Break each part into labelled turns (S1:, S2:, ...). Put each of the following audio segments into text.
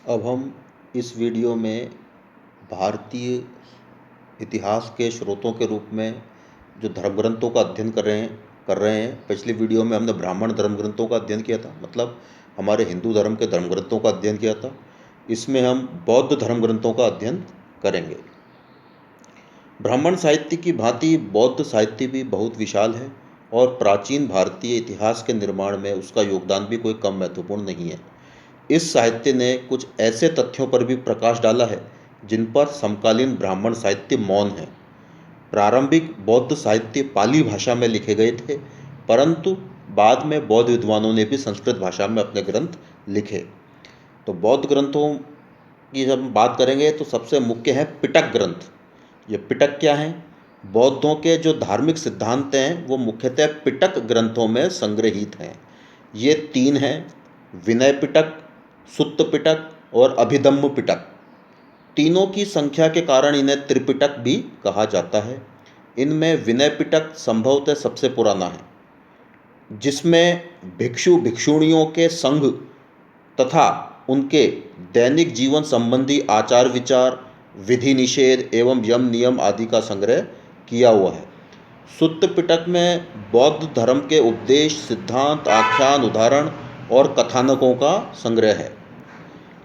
S1: अब हम इस वीडियो में भारतीय इतिहास के स्रोतों के रूप में जो धर्म ग्रंथों का अध्ययन कर रहे हैं। पिछली वीडियो में हमने ब्राह्मण धर्म ग्रंथों का अध्ययन किया था, मतलब हमारे हिंदू धर्म के धर्म ग्रंथों का अध्ययन किया था। इसमें हम बौद्ध धर्म ग्रंथों का अध्ययन करेंगे। ब्राह्मण साहित्य की भांति बौद्ध साहित्य भी बहुत विशाल है और प्राचीन भारतीय इतिहास के निर्माण में उसका योगदान भी कोई कम महत्वपूर्ण नहीं है। इस साहित्य ने कुछ ऐसे तथ्यों पर भी प्रकाश डाला है जिन पर समकालीन ब्राह्मण साहित्य मौन है। प्रारंभिक बौद्ध साहित्य पाली भाषा में लिखे गए थे, परंतु बाद में बौद्ध विद्वानों ने भी संस्कृत भाषा में अपने ग्रंथ लिखे। तो बौद्ध ग्रंथों की जब हम बात करेंगे तो सबसे मुख्य है पिटक ग्रंथ। ये पिटक क्या हैं? बौद्धों के जो धार्मिक सिद्धांत हैं वो मुख्यतः पिटक ग्रंथों में संग्रहित हैं। ये तीन हैं: विनय पिटक, सुत्त पिटक और अभिधम्म पिटक। तीनों की संख्या के कारण इन्हें त्रिपिटक भी कहा जाता है। इनमें विनय पिटक संभवतः सबसे पुराना है, जिसमें भिक्षु भिक्षुणियों के संघ तथा उनके दैनिक जीवन संबंधी आचार विचार, विधि निषेध एवं यम नियम आदि का संग्रह किया हुआ है। सुत्त पिटक में बौद्ध धर्म के उपदेश, सिद्धांत, आख्यान, उदाहरण और कथानकों का संग्रह है।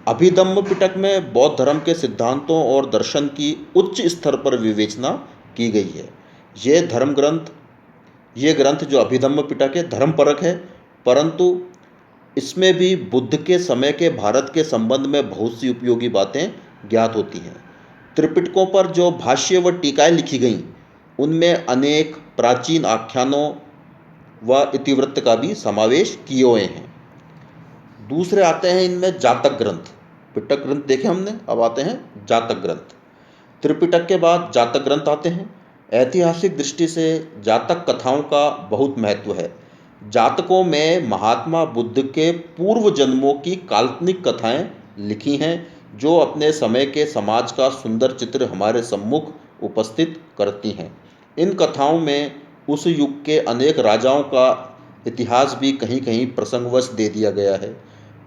S1: अभिधम्म पिटक में बौद्ध धर्म के सिद्धांतों और दर्शन की उच्च स्तर पर विवेचना की गई है। ये ग्रंथ जो अभिधम्म पिटक है धर्मपरक है, परंतु इसमें भी बुद्ध के समय के भारत के संबंध में बहुत सी उपयोगी बातें ज्ञात होती हैं। त्रिपिटकों पर जो भाष्य व टीकाएँ लिखी गईं, उनमें अनेक प्राचीन आख्यानों व इतिवृत्त का भी समावेश किए हुए हैं। दूसरे आते हैं इनमें जातक ग्रंथ। पिटक ग्रंथ देखे हमने, अब आते हैं जातक ग्रंथ। त्रिपिटक के बाद जातक ग्रंथ आते हैं। ऐतिहासिक दृष्टि से जातक कथाओं का बहुत महत्व है। जातकों में महात्मा बुद्ध के पूर्व जन्मों की काल्पनिक कथाएं लिखी हैं, जो अपने समय के समाज का सुंदर चित्र हमारे सम्मुख उपस्थित करती हैं। इन कथाओं में उस युग के अनेक राजाओं का इतिहास भी कहीं कहीं प्रसंगवश दे दिया गया है।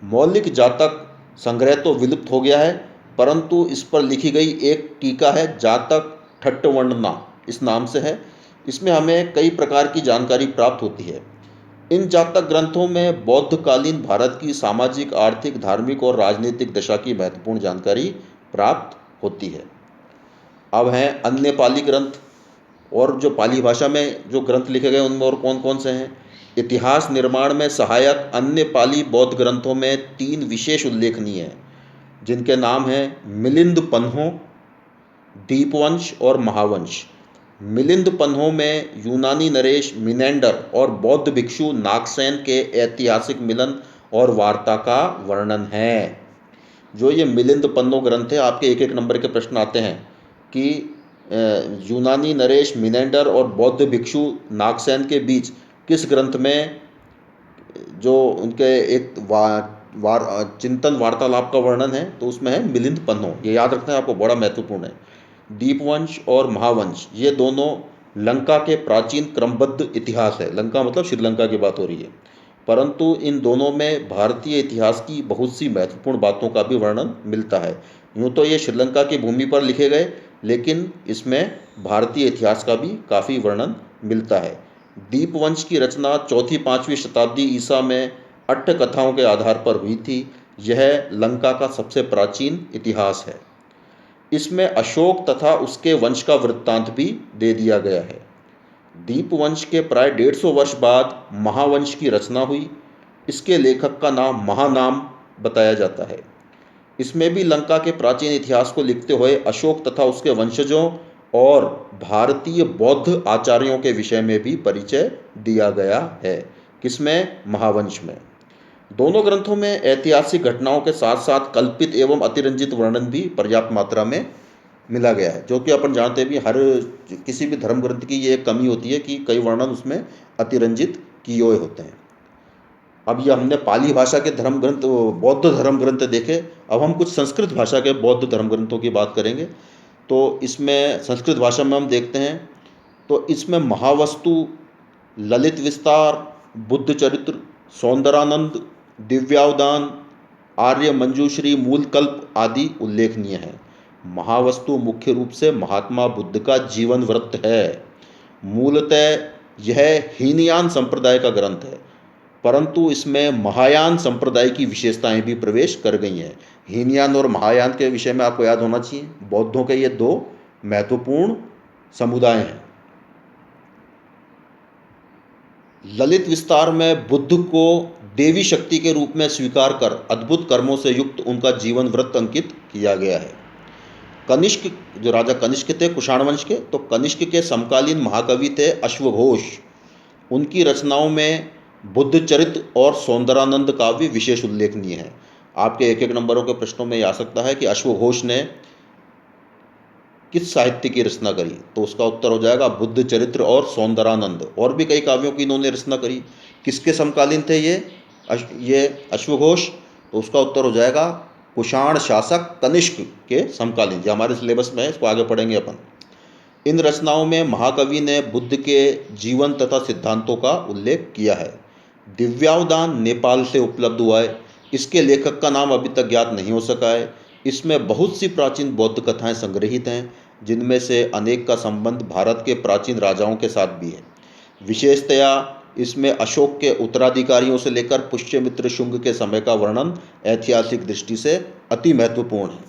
S1: मौलिक जातक संग्रह तो विलुप्त हो गया है, परंतु इस पर लिखी गई एक टीका है, जातक ठट्टवर्णना इस नाम से है। इसमें हमें कई प्रकार की जानकारी प्राप्त होती है। इन जातक ग्रंथों में बौद्धकालीन भारत की सामाजिक, आर्थिक, धार्मिक और राजनीतिक दशा की महत्वपूर्ण जानकारी प्राप्त होती है। अब हैं अन्य पाली ग्रंथ, और जो पाली भाषा में जो ग्रंथ लिखे गए उनमें और कौन कौन से हैं। इतिहास निर्माण में सहायक अन्य पाली बौद्ध ग्रंथों में तीन विशेष उल्लेखनीय हैं, जिनके नाम हैं मिलिंद पन्हो, दीपवंश और महावंश। मिलिंद पन्हो में यूनानी नरेश मिनेंडर और बौद्ध भिक्षु नागसेन के ऐतिहासिक मिलन और वार्ता का वर्णन है। जो ये मिलिंद पन्हो ग्रंथ है, आपके एक एक नंबर के प्रश्न आते हैं कि यूनानी नरेश मिनेंडर और बौद्ध भिक्षु नागसेन के बीच किस ग्रंथ में जो उनके एक चिंतन वार्तालाप का वर्णन है, तो उसमें है मिलिंद पन्हो। ये याद रखना है, आपको बड़ा महत्वपूर्ण है। दीपवंश और महावंश ये दोनों लंका के प्राचीन क्रमबद्ध इतिहास है। लंका मतलब श्रीलंका की बात हो रही है, परंतु इन दोनों में भारतीय इतिहास की बहुत सी महत्वपूर्ण बातों का भी वर्णन मिलता है। यूँ तो ये श्रीलंका की भूमि पर लिखे गए, लेकिन इसमें भारतीय इतिहास का भी काफ़ी वर्णन मिलता है। दीपवंश की रचना 4वीं-5वीं शताब्दी ईसा में अट्ठ कथाओं के आधार पर हुई थी। यह लंका का सबसे प्राचीन इतिहास है। इसमें अशोक तथा उसके वंश का वृत्तांत भी दे दिया गया है। दीपवंश के प्राय 150 वर्ष बाद महावंश की रचना हुई। इसके लेखक का नाम महानाम बताया जाता है। इसमें भी लंका के प्राचीन इतिहास को लिखते हुए अशोक तथा उसके वंशजों और भारतीय बौद्ध आचार्यों के विषय में भी परिचय दिया गया है। किसमें? महावंश में। दोनों ग्रंथों में ऐतिहासिक घटनाओं के साथ साथ कल्पित एवं अतिरंजित वर्णन भी पर्याप्त मात्रा में मिला गया है, जो कि अपन जानते भी हर किसी भी धर्म ग्रंथ की ये एक कमी होती है कि कई वर्णन उसमें अतिरंजित किए हुए होते हैं। अब ये हमने पाली भाषा के धर्म ग्रंथ, बौद्ध धर्म ग्रंथ देखे। अब हम कुछ संस्कृत भाषा के बौद्ध धर्म ग्रंथों की बात करेंगे। तो इसमें संस्कृत भाषा में हम देखते हैं, तो इसमें महावस्तु, ललित विस्तार, बुद्ध चरित्र, सौंदरानंद, दिव्यावदान आर्य मंजूश्री मूलकल्प आदि उल्लेखनीय हैं। महावस्तु मुख्य रूप से महात्मा बुद्ध का जीवन वृत्त है। मूलतः यह हीनयान संप्रदाय का ग्रंथ है, परंतु इसमें महायान संप्रदाय की विशेषताएं भी प्रवेश कर गई हैं। हीनयान और महायान के विषय में आपको याद होना चाहिए, बौद्धों के ये दो महत्वपूर्ण समुदाय हैं। ललित विस्तार में बुद्ध को देवी शक्ति के रूप में स्वीकार कर अद्भुत कर्मों से युक्त उनका जीवन वृत्त अंकित किया गया है। कनिष्क, जो राजा कनिष्क थे कुषाण वंश के, तो कनिष्क के समकालीन महाकवि थे अश्वघोष। उनकी रचनाओं में बुद्ध चरित्र और सौंदरानंद काव्य विशेष उल्लेखनीय है। आपके एक एक नंबरों के प्रश्नों में आ सकता है कि अश्वघोष ने किस साहित्य की रचना करी, तो उसका उत्तर हो जाएगा बुद्ध चरित्र और सौंदरानंद। और भी कई काव्यों की इन्होंने रचना करी। किसके समकालीन थे ये अश्वघोष, तो उसका उत्तर हो जाएगा कुषाण शासक कनिष्क के समकालीन। जो हमारे सिलेबस में है, इसको आगे पढ़ेंगे अपन। इन रचनाओं में महाकवि ने बुद्ध के जीवन तथा सिद्धांतों का उल्लेख किया है। दिव्यावदान नेपाल से उपलब्ध हुआ है। इसके लेखक का नाम अभी तक ज्ञात नहीं हो सका है। इसमें बहुत सी प्राचीन बौद्ध कथाएं संग्रहित हैं, जिनमें से अनेक का संबंध भारत के प्राचीन राजाओं के साथ भी है। विशेषतया इसमें अशोक के उत्तराधिकारियों से लेकर पुष्यमित्र शुंग के समय का वर्णन ऐतिहासिक दृष्टि से अति महत्वपूर्ण है।